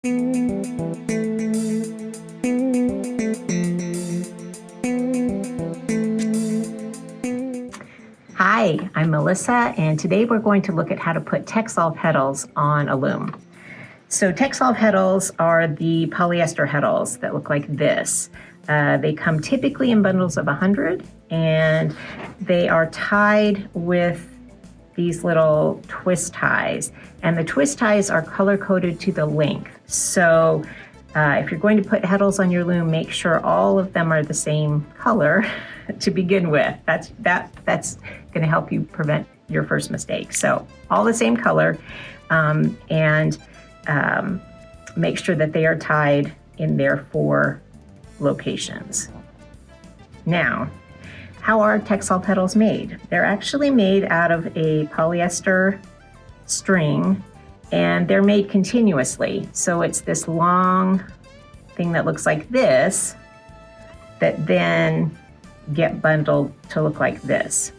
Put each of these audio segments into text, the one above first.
Hi, I'm Melissa, and today we're going to look at how to put Texsolv heddles on a loom. So Texsolv heddles are the polyester heddles that look like this. They come typically in bundles of 100, and they are tied with these little twist ties. And the twist ties are color-coded to the length. So if you're going to put heddles on your loom, make sure all of them are the same color to begin with. That's going to help you prevent your first mistake. So all the same color, and make sure that they are tied in their 4 locations. Now, how are Texsolv heddles made? They're actually made out of a polyester string, and they're made continuously. So it's this long thing that looks like this that then get bundled to look like this.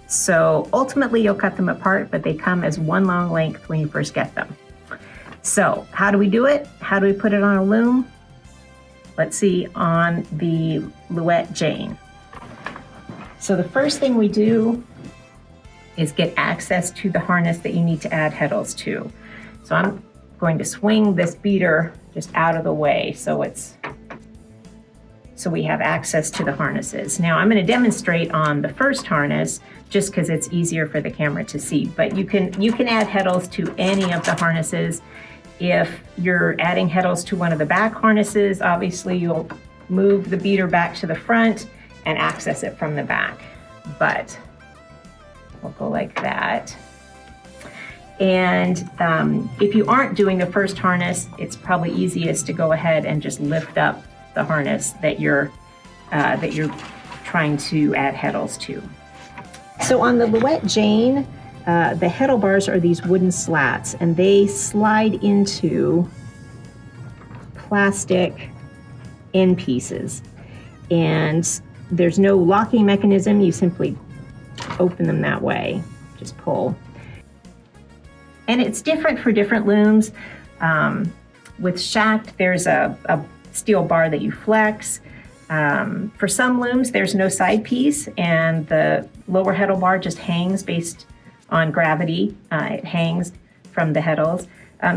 So ultimately you'll cut them apart, but they come as one long length when you first get them. So how do we do it? How do we put it on a loom? Let's see, on the Louette Jane. So the first thing we do is get access to the harness that you need to add heddles to. So I'm going to swing this beater just out of the way so we have access to the harnesses. Now I'm going to demonstrate on the first harness just because it's easier for the camera to see, but you can add heddles to any of the harnesses. If you're adding heddles to one of the back harnesses, obviously you'll move the beater back to the front and access it from the back, but we'll go like that. And if you aren't doing the first harness, it's probably easiest to go ahead and just lift up the harness that you're trying to add heddles to. So on the Louette Jane, the heddle bars are these wooden slats, and they slide into plastic end pieces. And there's no locking mechanism. You simply open them that way, just pull. And it's different for different looms. With shacked, there's a steel bar that you flex. For some looms, there's no side piece, and the lower heddle bar just hangs based on gravity. It hangs from the heddles.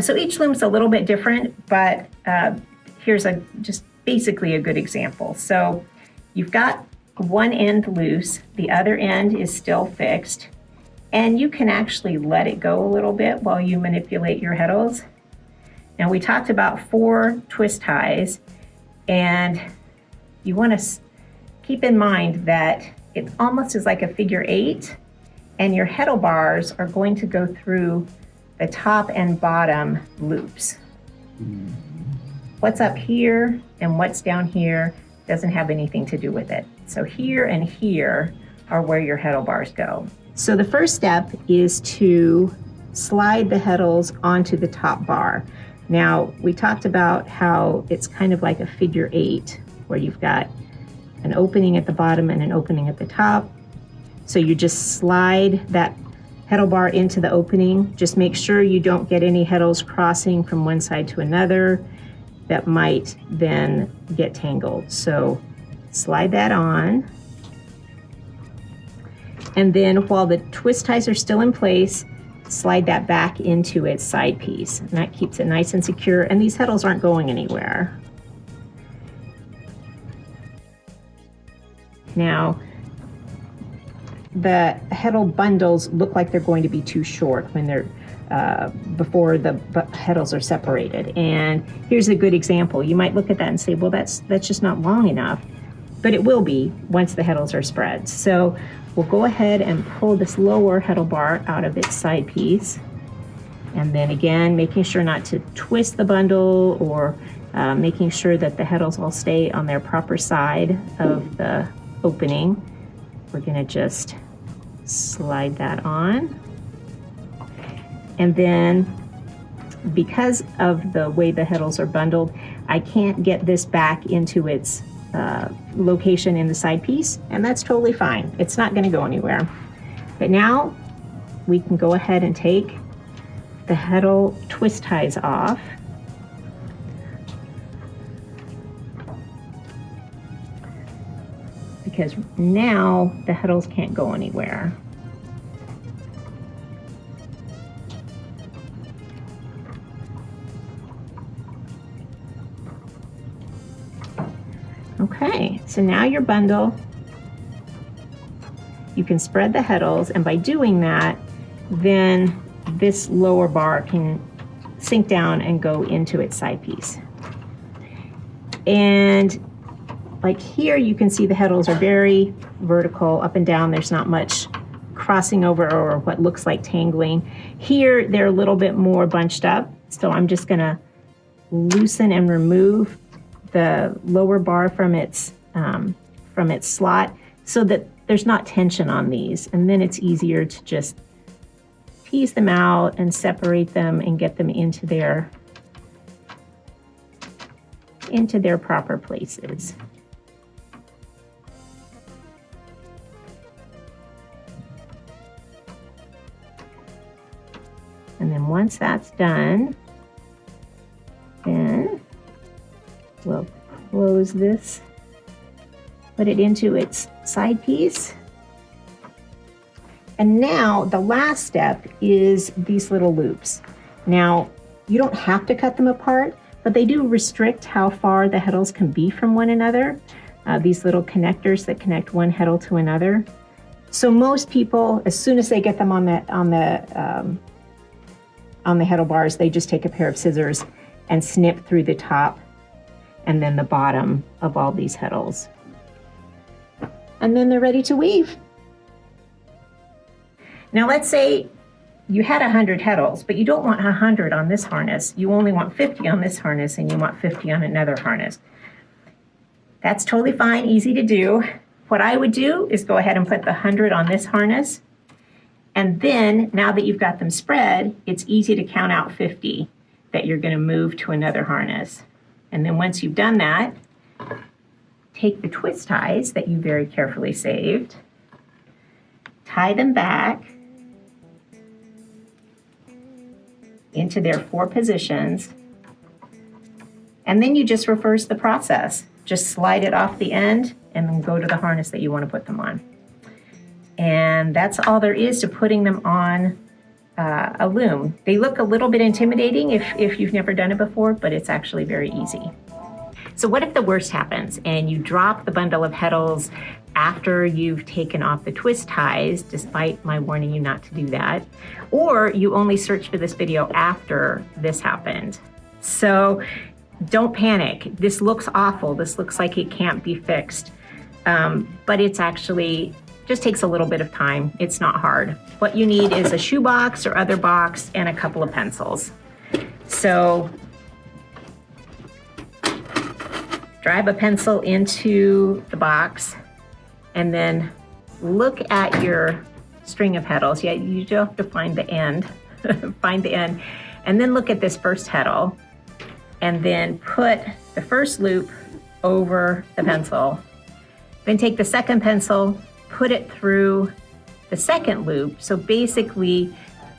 So each loom's a little bit different, but here's just basically a good example. So you've got one end loose, the other end is still fixed, and you can actually let it go a little bit while you manipulate your heddles. Now we talked about 4 twist ties, and you want to keep in mind that it almost is like a figure 8, and your heddle bars are going to go through the top and bottom loops. What's up here and what's down here doesn't have anything to do with it. So here and here are where your heddle bars go. So the first step is to slide the heddles onto the top bar. Now, we talked about how it's kind of like a figure 8, where you've got an opening at the bottom and an opening at the top. So you just slide that heddle bar into the opening. Just make sure you don't get any heddles crossing from one side to another that might then get tangled. So slide that on. And then while the twist ties are still in place, slide that back into its side piece. And that keeps it nice and secure, and these heddles aren't going anywhere. Now, the heddle bundles look like they're going to be too short when they're before the heddles are separated. And here's a good example. You might look at that and say, well, that's just not long enough, but it will be once the heddles are spread. So we'll go ahead and pull this lower heddle bar out of its side piece. And then again, making sure not to twist the bundle, or making sure that the heddles all stay on their proper side of the opening. We're gonna just slide that on. And then because of the way the heddles are bundled, I can't get this back into its location in the side piece, and that's totally fine. It's not gonna go anywhere. But now we can go ahead and take the heddle twist ties off. because now the heddles can't go anywhere. Okay, so now your bundle, you can spread the heddles, and by doing that, then this lower bar can sink down and go into its side piece. And like here, you can see the heddles are very vertical, up and down. There's not much crossing over or what looks like tangling. Here, they're a little bit more bunched up, so I'm just gonna loosen and remove the lower bar from its slot so that there's not tension on these, and then it's easier to just tease them out and separate them and get them into their proper places. And then once that's done, then we'll close this, put it into its side piece. And now the last step is these little loops. Now, you don't have to cut them apart, but they do restrict how far the heddles can be from one another. These little connectors that connect one heddle to another. So most people, as soon as they get them on the heddle bars, they just take a pair of scissors and snip through the top and then the bottom of all these heddles. And then they're ready to weave. Now let's say you had 100 heddles, but you don't want 100 on this harness. You only want 50 on this harness, and you want 50 on another harness. That's totally fine, easy to do. What I would do is go ahead and put the 100 on this harness, and then now that you've got them spread, it's easy to count out 50 that you're going to move to another harness. And then once you've done that, take the twist ties that you very carefully saved, tie them back into their 4 positions, and then you just reverse the process. Just slide it off the end and then go to the harness that you want to put them on. And that's all there is to putting them on a loom. They look a little bit intimidating if you've never done it before, but it's actually very easy. So what if the worst happens and you drop the bundle of heddles after you've taken off the twist ties, despite my warning you not to do that, or you only search for this video after this happened? So don't panic. This looks awful. This looks like it can't be fixed, but it's actually just takes a little bit of time. It's not hard. What you need is a shoebox or other box and a couple of pencils. So drive a pencil into the box and then look at your string of heddles. Yeah, you do have to find the end, find the end, and then look at this first heddle and then put the first loop over the pencil. Then take the second pencil, put it through the second loop. So basically,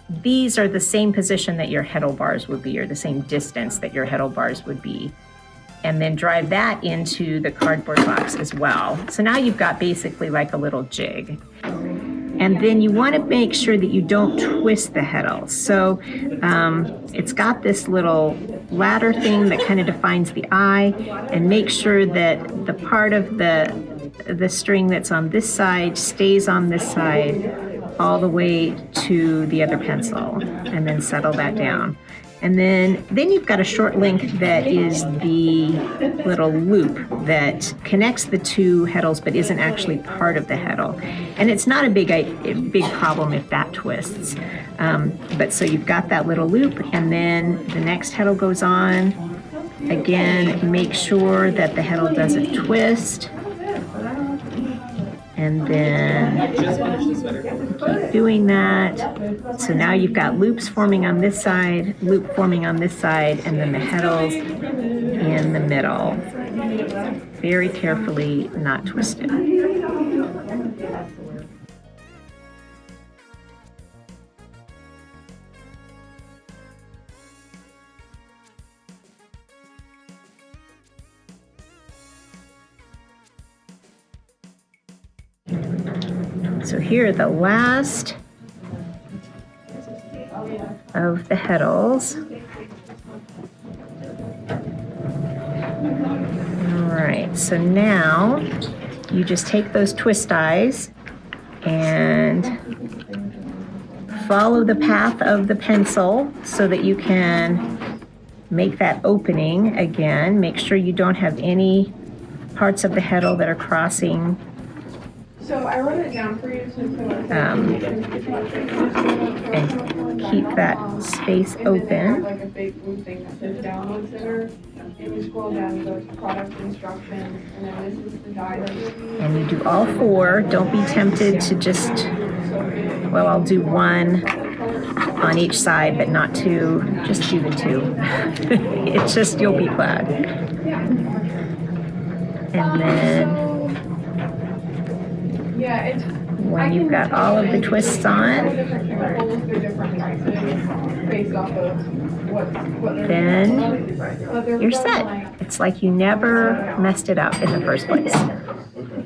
these are the same position that your heddle bars would be, or the same distance that your heddle bars would be. And then drive that into the cardboard box as well. So now you've got basically like a little jig. And then you want to make sure that you don't twist the heddle. So it's got this little ladder thing that kind of defines the eye, and make sure that the part of the string that's on this side stays on this side all the way to the other pencil, and then settle that down. And then you've got a short link that is the little loop that connects the two heddles but isn't actually part of the heddle. And it's not a big problem if that twists. But so you've got that little loop, and then the next heddle goes on. Again, make sure that the heddle doesn't twist. And then keep doing that. So now you've got loops forming on this side, loop forming on this side, and then the heddles in the middle. Very carefully, not twisted. So here are the last of the heddles. All right, so now you just take those twist eyes and follow the path of the pencil so that you can make that opening again. Make sure you don't have any parts of the heddle that are crossing. So I wrote it down for you. And keep that space open. Like a big blue thing that says download center. And you scroll down to those product instructions, and then this is the die that you'll use. And you do all four. Don't be tempted to just, well, I'll do one on each side, but not two. Just do the two. It's just, you'll be glad. And then Yeah, it's when you've got all of the twists on, then you're set. It's like you never messed it up in the first place.